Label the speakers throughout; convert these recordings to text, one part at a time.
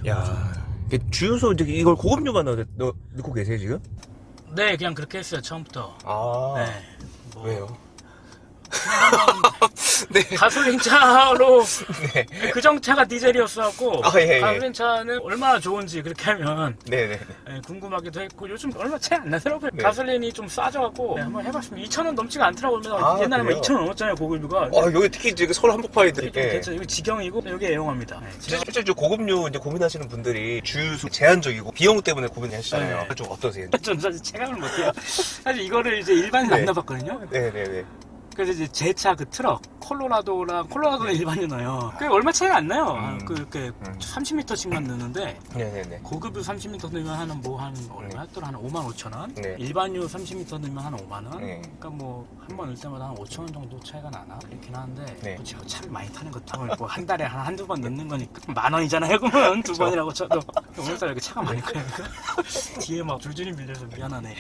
Speaker 1: 차량이죠.
Speaker 2: 야, 주유소 이제 이걸 고급류만 넣고 계세요 지금?
Speaker 1: 네, 그냥 그렇게 했어요 처음부터.
Speaker 2: 아,
Speaker 1: 네. 뭐
Speaker 2: 왜요?
Speaker 1: 네. 가솔린 차로
Speaker 2: 네.
Speaker 1: 그 정차가 디젤이었어갖고
Speaker 2: 아, 예, 예.
Speaker 1: 가솔린 차는 얼마나 좋은지 그렇게 하면
Speaker 2: 네네.
Speaker 1: 궁금하기도 했고 요즘 얼마 차이 안 나더라고요.
Speaker 2: 네.
Speaker 1: 가솔린이 좀 싸져갖고 한번 해봤습니다. 2,000원 넘지가 않더라고요.
Speaker 2: 아,
Speaker 1: 옛날에 뭐
Speaker 2: 그래요?
Speaker 1: 2,000원 넘었잖아요 고급류가.
Speaker 2: 여기 특히 이제 서울 한복판인데.
Speaker 1: 좀 괜찮아요. 이거 직영이고 여기 애용합니다.
Speaker 2: 실제 저 고급류 이제 고민하시는 분들이 주유소 제한적이고 비용 때문에 고민하시잖아요.
Speaker 1: 네.
Speaker 2: 좀 어떠세요?
Speaker 1: 전 사실 체감을 못해요. 사실 이거를 이제 일반인 안
Speaker 2: 네.
Speaker 1: 넣어봤거든요.
Speaker 2: 네네네.
Speaker 1: 그래서 이제 제 차 그 트럭 콜로라도는 일반이나요. 그 얼마 차이가 안 나요. 그렇게 30m씩만 넣는데
Speaker 2: 네네네.
Speaker 1: 고급유 30m 넣으면 한 얼마 했더라? 한 55,000원.
Speaker 2: 네.
Speaker 1: 일반유 30m 넣으면 한 5만 원.
Speaker 2: 네.
Speaker 1: 그러니까 뭐 한 번 넣을 때마다 한 5,000원 정도 차이가 나나 그렇긴 한데
Speaker 2: 네.
Speaker 1: 뭐 제가 차를 많이 타는 것도 뭐 한 달에 한두 번 넣는 거니까 만 원이잖아요. 그러면 두 번이라고 쳐도 오늘따라 이렇게 차가 많이 가니까 뒤에 막 줄줄이 밀려서 미안하네.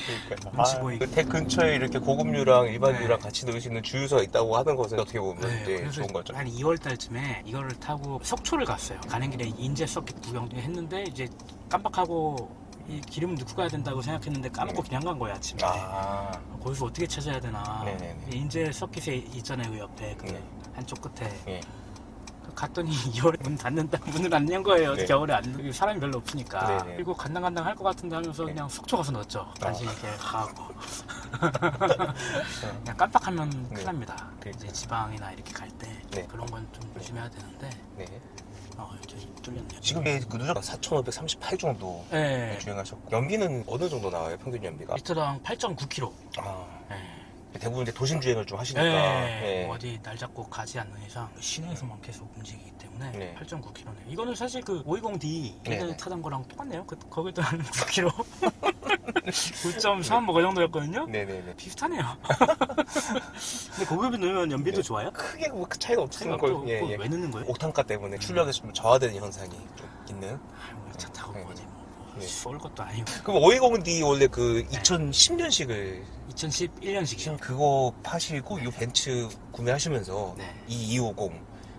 Speaker 1: 눈치 보이게.
Speaker 2: 댁 근처에 이렇게 고급류랑 일반유랑 같이 넣을 수 있는 주유소가 있다고 하는 것은 어떻게 보면 이제
Speaker 1: 그래서
Speaker 2: 좋은 거죠.
Speaker 1: 한 2월 달쯤에 이거를 타고 속초를 갔어요. 가는 길에 인제 서킷 구경 했는데 이제 깜빡하고 이 기름 넣고 가야 된다고 생각했는데 까먹고 그냥 간 거야 아침에. 거기서 어떻게 찾아야 되나.
Speaker 2: 네네네.
Speaker 1: 인제 서킷에 있잖아요 그 옆에 그
Speaker 2: 네.
Speaker 1: 한쪽 끝에.
Speaker 2: 네.
Speaker 1: 갔더니 2월에 문 닫는다. 문을 안 연 거예요.
Speaker 2: 네.
Speaker 1: 겨울에 안 사람이 별로 없으니까.
Speaker 2: 네네.
Speaker 1: 그리고 간당간당 할 것 같은데 하면서
Speaker 2: 네.
Speaker 1: 그냥 속초 가서 넣었죠. 간신히 이렇게 가고. 그냥 깜빡하면 큰일 납니다.
Speaker 2: 그러니까.
Speaker 1: 이제 지방이나 이렇게 갈 때
Speaker 2: 네.
Speaker 1: 그런 건 좀 조심해야 되는데.
Speaker 2: 네.
Speaker 1: 이제 뚫렸네요.
Speaker 2: 지금 그 누적 4,538 정도
Speaker 1: 네.
Speaker 2: 주행하셨고 연비는 어느 정도 나와요? 평균 연비가?
Speaker 1: 리터당 8.9km.
Speaker 2: 아,
Speaker 1: 네.
Speaker 2: 대부분 이제 도심 주행을 좀 하시니까.
Speaker 1: 네. 어디 날 잡고 가지 않는 이상 시내에서만 계속 움직이기 때문에
Speaker 2: 네.
Speaker 1: 8.9km네요. 이거는 사실 그 520D 예전에
Speaker 2: 네네.
Speaker 1: 타던 거랑 똑같네요. 거기도 한 9km. 9.3 뭐 그 정도였거든요.
Speaker 2: 네네네.
Speaker 1: 비슷하네요. 근데 고급이 넣으면 연비도
Speaker 2: 네.
Speaker 1: 좋아요?
Speaker 2: 크게 뭐 차이가 없는
Speaker 1: 그거
Speaker 2: 걸. 예, 예.
Speaker 1: 왜 넣는 거예요?
Speaker 2: 옥탄가 때문에 출력이 좀 저하되는 현상이 좀 있는.
Speaker 1: 차 타고
Speaker 2: 네.
Speaker 1: 어디 뭐
Speaker 2: 네.
Speaker 1: 쏠 것도 아니고.
Speaker 2: 그럼 520D 원래 그 2010년식을
Speaker 1: 2011년식이요.
Speaker 2: 그거 파시고 이 벤츠 구매하시면서
Speaker 1: 네.
Speaker 2: 이 250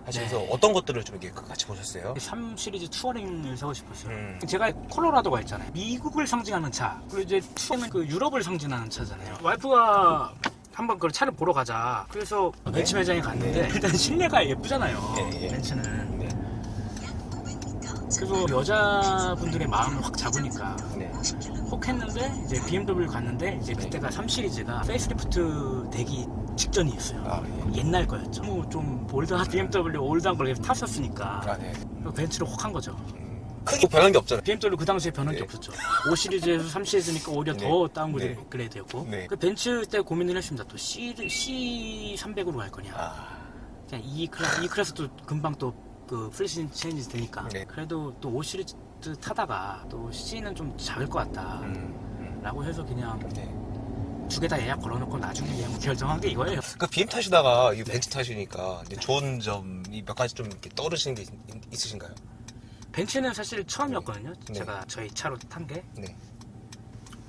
Speaker 2: 하시면서
Speaker 1: 네.
Speaker 2: 어떤 것들을 좀 이렇게 같이 보셨어요?
Speaker 1: 3 시리즈 투어링을 사고 싶었어요.
Speaker 2: 음.
Speaker 1: 제가 콜로라도가 있잖아요. 미국을 상징하는 차. 그리고 이제 투어는 그 유럽을 상징하는 차잖아요. 와이프가 한번 그 차를 보러 가자. 그래서
Speaker 2: 네.
Speaker 1: 벤츠 매장에 갔는데 일단 실내가 예쁘잖아요.
Speaker 2: 예, 예.
Speaker 1: 벤츠는.
Speaker 2: 네.
Speaker 1: 그래서 여자분들의 마음을 확 잡으니까
Speaker 2: 네.
Speaker 1: 혹 했는데 이제 BMW 갔는데 이제 그때가 3 시리즈가 페이스리프트 되기 직전이었어요.
Speaker 2: 아, 예.
Speaker 1: 옛날 거였죠. 뭐 좀 올드한 BMW 올드한 걸 계속 탔었으니까
Speaker 2: 아, 네.
Speaker 1: 벤츠를 혹 한 거죠.
Speaker 2: 크게 변한 게 없잖아요.
Speaker 1: BMW 그 당시에 변한 게
Speaker 2: 네.
Speaker 1: 없었죠. 5 시리즈에서 3 시리즈니까 오히려
Speaker 2: 네.
Speaker 1: 더 다운그레이드
Speaker 2: 네.
Speaker 1: 됐고.
Speaker 2: 네.
Speaker 1: 그 벤츠 때 고민을 했습니다. 또 C300으로 갈 거냐. 그냥 E 클래스도 금방 또 그 플래시 체인지 되니까.
Speaker 2: 네.
Speaker 1: 그래도 또 5 시리즈 타다가 또 C는 좀 작을 것 같다. 라고 해서 그냥
Speaker 2: 네.
Speaker 1: 두 개 다 예약 걸어놓고 나중에 그냥 결정한 게 이거예요.
Speaker 2: 그 BM 타시다가 이 벤츠 타시니까 이제 좋은 점이 몇 가지 좀 이렇게 떠오르시는 게 있으신가요?
Speaker 1: 벤츠는 사실 처음이었거든요.
Speaker 2: 네.
Speaker 1: 제가 저희 차로 탄 게.
Speaker 2: 네.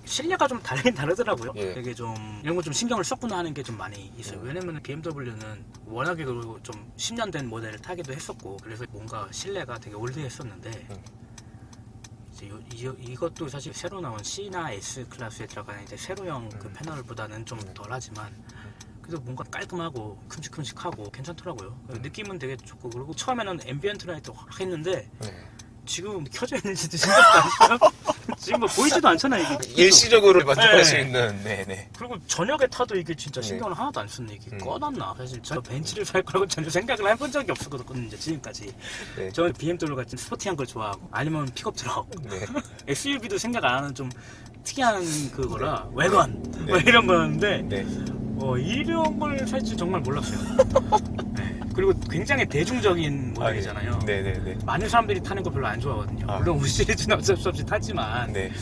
Speaker 1: 실내가 좀 다르긴 다르더라고요.
Speaker 2: 예.
Speaker 1: 되게 좀 이런 거 좀 신경을 썼구나 하는 게 좀 많이 있어요. 왜냐면 BMW는 워낙에 그리고 좀 10년 된 모델을 타기도 했었고 그래서 뭔가 실내가 되게 올드했었는데 이제 이것도 사실 새로 나온 C나 S 클래스에 들어가는 이제 세로형 그 패널보다는 좀 덜하지만 그래도 뭔가 깔끔하고 큼직큼직하고 괜찮더라고요. 느낌은 되게 좋고 그리고 처음에는 앰비언트 라이트 확 했는데
Speaker 2: 네.
Speaker 1: 지금 켜져 있는지도 생각도 안 나요. 지금 뭐 보이지도 않잖아요 이게.
Speaker 2: 일시적으로 만족할
Speaker 1: 네.
Speaker 2: 수 있는. 네네.
Speaker 1: 그리고 저녁에 타도 이게 진짜 신경을 하나도 안 썼네. 이게 꺼놨나? 사실 저 벤츠를 살 거라고 전혀 생각을 해본 적이 없었거든요. 이제 지금까지.
Speaker 2: 네.
Speaker 1: 저는 BMW 같은 스포티한 걸 좋아하고 아니면 픽업 트럭.
Speaker 2: 네.
Speaker 1: SUV도 생각 안 하는 좀 특이한 그거라 외관
Speaker 2: 네.
Speaker 1: 뭐 이런 거였는데
Speaker 2: 네.
Speaker 1: 이런 걸 살지 정말 몰랐어요. 네. 그리고 굉장히 대중적인 모델이잖아요.
Speaker 2: 네네네.
Speaker 1: 많은 사람들이 타는 거 별로 안 좋아하거든요. 물론 5 시리즈는 어쩔 수 없이 타지만
Speaker 2: 네.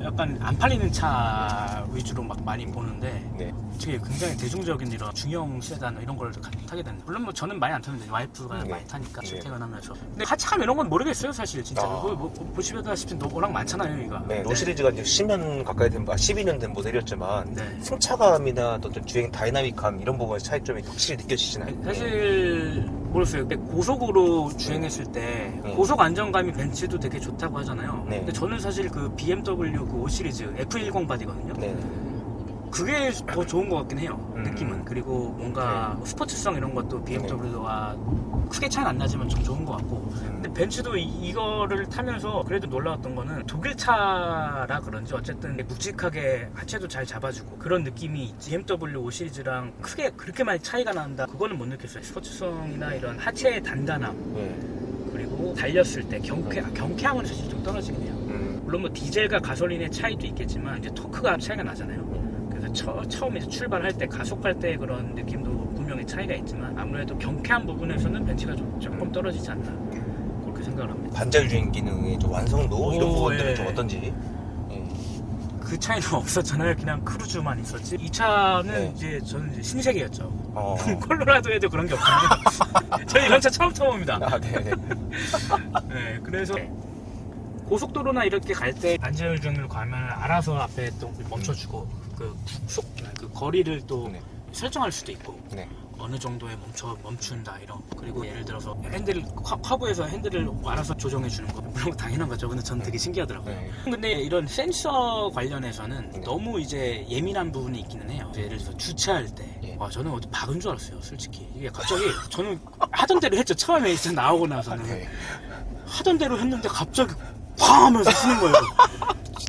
Speaker 1: 약간 안 팔리는 차 위주로 막 많이 보는데
Speaker 2: 네.
Speaker 1: 되게 굉장히 대중적인 이런 중형 세단 이런 걸 타게 되는. 물론 뭐 저는 많이 안 타는데 와이프가
Speaker 2: 네.
Speaker 1: 많이 타니까
Speaker 2: 네.
Speaker 1: 출퇴근하면서. 근데 하차감 이런 건 모르겠어요 사실 진짜. 뭐 보시다시피 워낙 많잖아요 이거.
Speaker 2: 네. 로 시리즈가 이제 10년 가까이 된, 12년 된 모델이었지만
Speaker 1: 네.
Speaker 2: 승차감이나 또 주행 다이나믹함 이런 부분에서 차이점이 확실히 느껴지시나요?
Speaker 1: 사실 모르겠어요. 근데 고속으로 주행했을 때 고속 안정감이 벤츠도 되게 좋다고 하잖아요.
Speaker 2: 네.
Speaker 1: 근데 저는 사실 그 BMW 그 5 시리즈 F10 바디거든요.
Speaker 2: 네.
Speaker 1: 그게 더 좋은 것 같긴 해요. 느낌은. 그리고 뭔가
Speaker 2: 네.
Speaker 1: 스포츠성 이런 것도 BMW와 크게 차이는 안 나지만 좀 좋은 것 같고. 근데 벤츠도 이거를 타면서 그래도 놀라웠던 거는 독일 차라 그런지 어쨌든 묵직하게 하체도 잘 잡아주고 그런 느낌이 있지. BMW 5 시리즈랑 크게 그렇게 많이 차이가 난다. 그거는 못 느꼈어요. 스포츠성이나 이런 하체의 단단함.
Speaker 2: 네.
Speaker 1: 그리고 달렸을 때 경쾌함은 사실 좀 떨어지긴 해요. 물론 뭐 디젤과 가솔린의 차이도 있겠지만 이제 토크가 차이가 나잖아요. 그래서 처음 이제 출발할 때 가속할 때 그런 느낌도 분명히 차이가 있지만 아무래도 경쾌한 부분에서는 벤츠가 좀 조금 떨어지지 않나 그렇게 생각을 합니다.
Speaker 2: 반자율 주행 기능의 좀 완성도 이런 부분들은
Speaker 1: 예.
Speaker 2: 좀 어떤지. 예.
Speaker 1: 그 차이는 없었잖아요. 그냥 크루즈만 있었지. 이 차는
Speaker 2: 네.
Speaker 1: 이제 저는 이제 신세계였죠.
Speaker 2: 어.
Speaker 1: 콜로라도에도 그런 게 없거든요. 저는 이런 차 처음 타봅니다.
Speaker 2: 아, 네네.
Speaker 1: 네, 그래서 고속도로나 이렇게 갈 때 반자율 주행으로 가면 알아서 앞에 또 멈춰주고 그 그 거리를 또
Speaker 2: 네.
Speaker 1: 설정할 수도 있고
Speaker 2: 네.
Speaker 1: 어느 정도에 멈춘다 이런. 그리고 예를 들어서 핸들을 카브에서 핸들을 알아서 조정해 주는 거 물론 당연한 거죠. 근데 저는 되게 신기하더라고요.
Speaker 2: 네.
Speaker 1: 근데 이런 센서 관련해서는
Speaker 2: 네.
Speaker 1: 너무 이제 예민한 부분이 있기는 해요. 예를 들어서 주차할 때
Speaker 2: 예.
Speaker 1: 와, 저는 어디 박은 줄 알았어요. 솔직히 이게 갑자기 저는 하던 대로 했죠. 처음에 이제 나오고 나서는
Speaker 2: 네.
Speaker 1: 하던 대로 했는데 갑자기 팡 하면서 쓰는 거예요.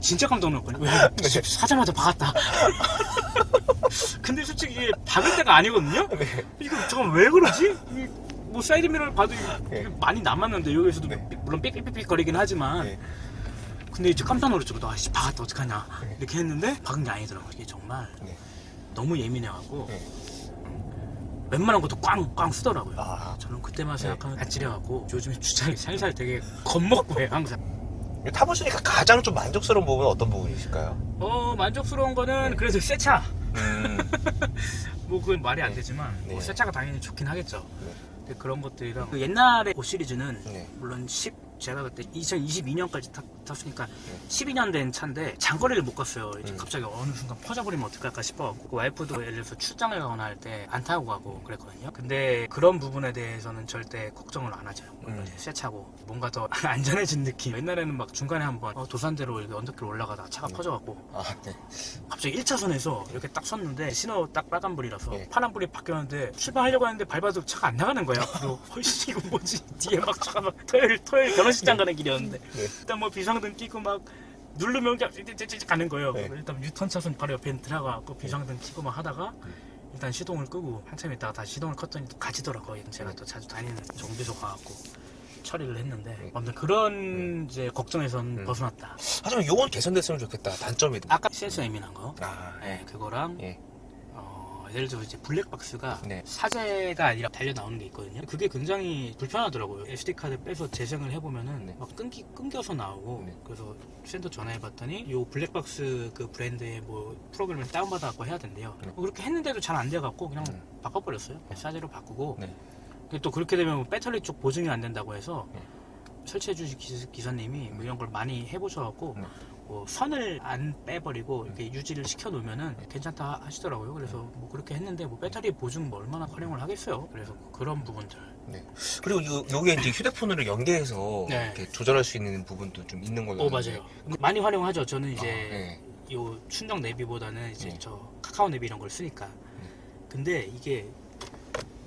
Speaker 1: 진짜 깜짝 놀랐거든요. 왜?
Speaker 2: 네.
Speaker 1: 사자마자 박았다. 근데 솔직히 이게 박을 때가 아니거든요.
Speaker 2: 네.
Speaker 1: 이거 잠깐 왜 그러지? 뭐 사이드 미러를 봐도
Speaker 2: 네.
Speaker 1: 많이 남았는데 여기서도
Speaker 2: 네.
Speaker 1: 물론 삑삑삑 거리긴 하지만
Speaker 2: 네. 근데
Speaker 1: 이제 깜짝 놀랐죠. 아씨 박았다 어떡하냐
Speaker 2: 네.
Speaker 1: 이렇게 했는데 박은 게 아니더라고요. 이게 정말
Speaker 2: 네.
Speaker 1: 너무 예민해갖고
Speaker 2: 네.
Speaker 1: 웬만한 것도 꽝꽝 쓰더라고요.
Speaker 2: 아.
Speaker 1: 저는 그때만
Speaker 2: 네.
Speaker 1: 생각하면 아찔해갖고 요즘에 주차를 살살 되게 겁먹고 해요 항상.
Speaker 2: 타보시니까 가장 좀 만족스러운 부분은 어떤 부분이실까요?
Speaker 1: 만족스러운 거는
Speaker 2: 네.
Speaker 1: 그래도 새 차. 뭐 그건 말이 안
Speaker 2: 네.
Speaker 1: 되지만
Speaker 2: 네.
Speaker 1: 뭐 새 차가 당연히 좋긴 하겠죠.
Speaker 2: 네.
Speaker 1: 근데 그런 것들이랑 그 옛날에 5 시리즈는
Speaker 2: 네.
Speaker 1: 물론 제가 그때 2022년까지 탔으니까
Speaker 2: 네.
Speaker 1: 12년 된 차인데 장거리를 못 갔어요. 이제
Speaker 2: 음.
Speaker 1: 갑자기 어느 순간 퍼져버리면 어떡할까 싶어갖고 그 와이프도 예를 들어서 출장을 가거나 할 때 안 타고 가고 그랬거든요. 근데 그런 부분에 대해서는 절대 걱정을 안 하죠. 이제 새 차고 뭔가 더 안전해진 느낌. 옛날에는 막 중간에 한번 도산대로 이렇게 언덕길 올라가다가 차가 퍼져갖고
Speaker 2: 아, 네.
Speaker 1: 갑자기 1차선에서 이렇게 딱 섰는데 신호 딱 빨간불이라서
Speaker 2: 네.
Speaker 1: 파란불이 바뀌었는데 출발하려고 하는데 밟아도 차가 안 나가는 거야. 앞으로 헐씨 이거 뭐지? 뒤에 막 차가 막 토요일 결혼식장 가는 길이었는데
Speaker 2: 네.
Speaker 1: 일단 뭐 비상등 끼고 막 누르면 그냥 찌찌찌찌 가는 거예요.
Speaker 2: 네.
Speaker 1: 일단 유턴 차선 바로 옆에 들어가고 비상등 켜고 막 하다가 일단 시동을 끄고 한참 있다가 다시 시동을 껐더니 또 가지더라고요. 제가 또 자주 다니는 정비소 가갖고 처리를 했는데 아무튼 그런 이제 걱정에선 벗어났다.
Speaker 2: 하지만 요건 개선됐으면 좋겠다. 단점이.
Speaker 1: 아까 센서 예민한 거,
Speaker 2: 아,
Speaker 1: 네, 그거랑
Speaker 2: 예.
Speaker 1: 예를 들어 이제 블랙박스가
Speaker 2: 네.
Speaker 1: 사제가 아니라 달려 나오는 게 있거든요. 그게 굉장히 불편하더라고요. SD 카드 빼서 재생을 해보면은
Speaker 2: 네.
Speaker 1: 막 끊겨서 나오고
Speaker 2: 네.
Speaker 1: 그래서 센터 전화해봤더니 요 블랙박스 그 브랜드의 뭐 프로그램을 다운받아갖고 해야 된대요.
Speaker 2: 네.
Speaker 1: 그렇게 했는데도 잘 안 돼갖고 그냥 바꿔버렸어요. 사제로 바꾸고.
Speaker 2: 네.
Speaker 1: 근데 또 그렇게 되면 배터리 쪽 보증이 안 된다고 해서
Speaker 2: 네.
Speaker 1: 설치해주신 기사님이 뭐 이런 걸 많이 해보셔갖고
Speaker 2: 네.
Speaker 1: 뭐 선을 안 빼버리고 이렇게 유지를 시켜놓으면은 괜찮다 하시더라고요. 그래서 뭐 그렇게 했는데 뭐 배터리 보증 뭐 얼마나 활용을 하겠어요. 그래서 그런 부분들.
Speaker 2: 네. 그리고 요게 이제 휴대폰으로 연계해서
Speaker 1: 네.
Speaker 2: 이렇게 조절할 수 있는 부분도 좀 있는 걸로 아는데.
Speaker 1: 맞아요. 많이 활용하죠. 저는 이제
Speaker 2: 네.
Speaker 1: 요 충전 내비보다는 이제
Speaker 2: 네.
Speaker 1: 저 카카오 내비 이런 걸 쓰니까. 근데 이게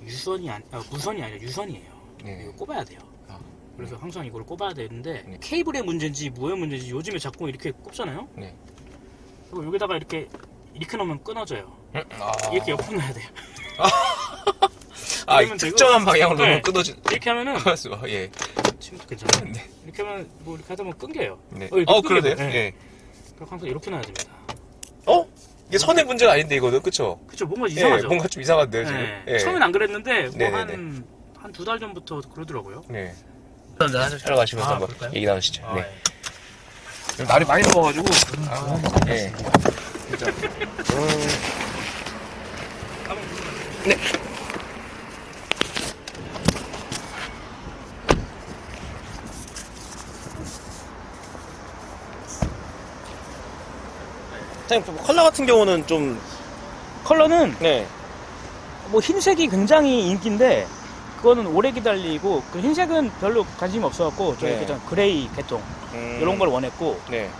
Speaker 1: 무선이 아니라 유선이에요.
Speaker 2: 네.
Speaker 1: 이거 꼽아야 돼요.
Speaker 2: 아,
Speaker 1: 그래서 항상 이걸 꼽아야 되는데
Speaker 2: 네.
Speaker 1: 케이블의 문제인지 뭐의 문제인지 요즘에 자꾸 이렇게 꼽잖아요.
Speaker 2: 네.
Speaker 1: 그리고 여기다가 이렇게 놓으면 끊어져요.
Speaker 2: 아.
Speaker 1: 이렇게 옆으로 놔야 돼요.
Speaker 2: 아,
Speaker 1: 그러면 되고.
Speaker 2: 특정한 방향으로
Speaker 1: 네.
Speaker 2: 놓으면 끊어지.
Speaker 1: 이렇게 하면은
Speaker 2: 예.
Speaker 1: 지금도 괜찮아요.
Speaker 2: 네.
Speaker 1: 이렇게 하면 뭐 이렇게 하다 보면 끊겨요.
Speaker 2: 네.
Speaker 1: 이렇게 끊겨요.
Speaker 2: 그러네요.
Speaker 1: 네.
Speaker 2: 예.
Speaker 1: 그래서 항상 이렇게 놔야 됩니다.
Speaker 2: 이게 선의 문제가 아닌데 이거는 그쵸?
Speaker 1: 그쵸, 뭔가 이상하죠.
Speaker 2: 예, 뭔가 좀 이상한데요 지금.
Speaker 1: 네.
Speaker 2: 예.
Speaker 1: 처음엔 안 그랬는데 뭐
Speaker 2: 네네네.
Speaker 1: 한 2달 전부터 그러더라고요.
Speaker 2: 네. 한잔 하러 가시면서 한번
Speaker 1: 그럴까요?
Speaker 2: 얘기 나누시죠.
Speaker 1: 아,
Speaker 2: 네.
Speaker 1: 예.
Speaker 2: 지금 날이 많이 더워가지고. 예. 진짜. 네. 사장님, 컬러 같은 경우는 좀,
Speaker 1: 컬러는
Speaker 2: 네.
Speaker 1: 뭐 흰색이 굉장히 인기인데 그거는 오래 기다리고 그 흰색은 별로 관심이 없어갖고 저희
Speaker 2: 네.
Speaker 1: 그 그레이 계통 이런 걸 원했고
Speaker 2: 네.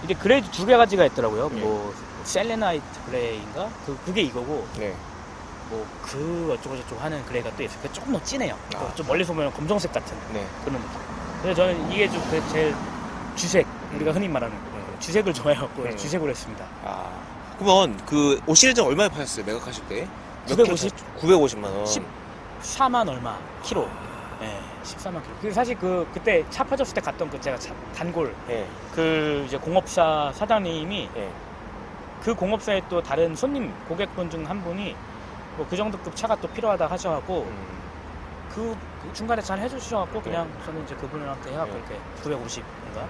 Speaker 1: 이제 그레이도 두 가지가 있더라고요.
Speaker 2: 네.
Speaker 1: 뭐 셀레나이트 그레이인가 그게 이거고
Speaker 2: 네.
Speaker 1: 뭐 그 어쩌고 저쩌고 하는 그레이가 또 있어요. 그게 조금 더 진해요.
Speaker 2: 아.
Speaker 1: 좀 멀리서 보면 검정색 같은
Speaker 2: 네.
Speaker 1: 그런 느낌. 그래서 저는 이게 좀 제일 주색 우리가 흔히 말하는 주색을 좋아해갖고 주색으로 했습니다.
Speaker 2: 아. 그러면 그 5시리즈는 얼마에 파셨어요? 매각하실 때?
Speaker 1: 950?
Speaker 2: 950만 원.
Speaker 1: 14만 얼마 키로. 예, 14만 키로. 그 사실 그때 차 파졌을 때 갔던 그 제가 단골
Speaker 2: 예.
Speaker 1: 그 이제 공업사 사장님이
Speaker 2: 예.
Speaker 1: 그 공업사에 또 다른 손님 고객분 중 한 분이 뭐 그 정도급 차가 또 필요하다 하셔갖고 그 중간에 잘 해주셔갖고 그냥 저는 이제 그분한테 해갖고 이렇게 950인가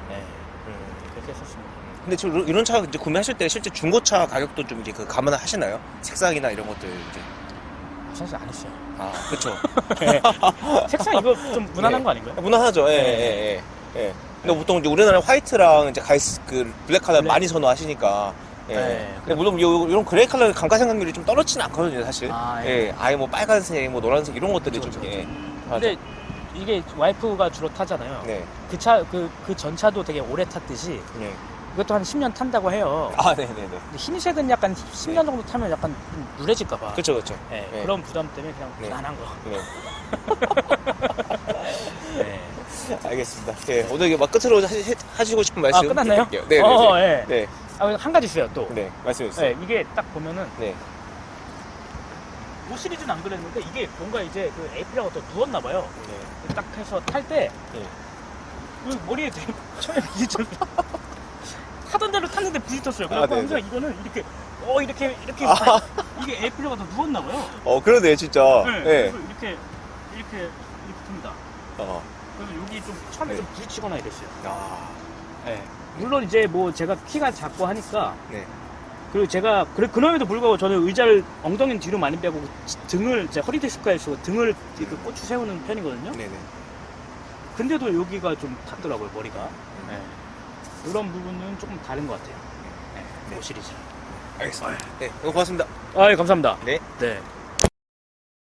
Speaker 1: 그렇게 했었습니다.
Speaker 2: 근데 저 이런 차 이제 구매하실 때 실제 중고차 가격도 좀 이제 그 감안하시나요? 색상이나 이런 것들 이제.
Speaker 1: 사실 안 했어요.
Speaker 2: 아, 그렇죠.
Speaker 1: 네. 색상 이거 좀 무난한
Speaker 2: 네.
Speaker 1: 거 아닌가요?
Speaker 2: 무난하죠. 예,
Speaker 1: 네.
Speaker 2: 예, 예, 예. 근데 보통 이제 우리나라 화이트랑 이제 그 블랙 컬러
Speaker 1: 블랙.
Speaker 2: 많이 선호하시니까. 예.
Speaker 1: 네.
Speaker 2: 근데 물론 이런 그레이 컬러의 감가상각률이 좀 떨어지지는 않거든요, 사실.
Speaker 1: 아, 예.
Speaker 2: 예. 아예 뭐 빨간색, 뭐 노란색 이런 것들이
Speaker 1: 그렇죠,
Speaker 2: 좀. 예.
Speaker 1: 근데 이게 와이프가 주로 타잖아요.
Speaker 2: 네.
Speaker 1: 그 전 차도 되게 오래 탔듯이
Speaker 2: 네.
Speaker 1: 이것도 한 10년 탄다고 해요.
Speaker 2: 아, 네, 네, 네.
Speaker 1: 근데 흰색은 약간 10년 정도 타면 약간 좀 누래질까봐.
Speaker 2: 그렇죠, 그렇죠.
Speaker 1: 네,
Speaker 2: 네.
Speaker 1: 그런 부담 때문에 그냥
Speaker 2: 네.
Speaker 1: 무난한 거.
Speaker 2: 네.
Speaker 1: 네.
Speaker 2: 알겠습니다. 예. 오늘 이게 막 끝으로 하시고 싶은 말씀.
Speaker 1: 끝났나요?
Speaker 2: 드릴게요. 네, 네,
Speaker 1: 어,
Speaker 2: 네.
Speaker 1: 예.
Speaker 2: 네.
Speaker 1: 한 가지 있어요, 또.
Speaker 2: 네. 말씀해 주세요.
Speaker 1: 네, 이게 딱 보면은
Speaker 2: 네.
Speaker 1: 5 시리즈는 안 그랬는데 이게 뭔가 이제 그 에이프리가 더 누웠나 봐요.
Speaker 2: 네.
Speaker 1: 딱 해서 탈 때
Speaker 2: 네.
Speaker 1: 그 머리에 되게 처음에 부딪혔어요. 타던 대로 탔는데 부딪혔어요. 그래서
Speaker 2: 아, 네네.
Speaker 1: 항상 이거는 이렇게 이게 에이프리가 더 누웠나 봐요.
Speaker 2: 그러네, 진짜.
Speaker 1: 네.
Speaker 2: 네.
Speaker 1: 그래서 이렇게 듭니다.
Speaker 2: 어.
Speaker 1: 그래서 여기 좀 처음에
Speaker 2: 네.
Speaker 1: 좀 부딪히거나 이랬어요.
Speaker 2: 아.
Speaker 1: 네. 물론 이제 뭐 제가 키가 작고 하니까
Speaker 2: 네.
Speaker 1: 그리고 제가 그럼에도 불구하고 저는 의자를 엉덩이는 뒤로 많이 빼고 등을 제 허리 디스크에 있어 등을 이렇게 고추 세우는 편이거든요.
Speaker 2: 네네.
Speaker 1: 근데도 여기가 좀 탔더라고요, 머리가. 네. 이런 부분은 조금 다른 것 같아요. 네. 5 시리즈.
Speaker 2: 알겠습니다. 네. 고맙습니다.
Speaker 1: 아, 예, 감사합니다.
Speaker 2: 네.
Speaker 1: 네.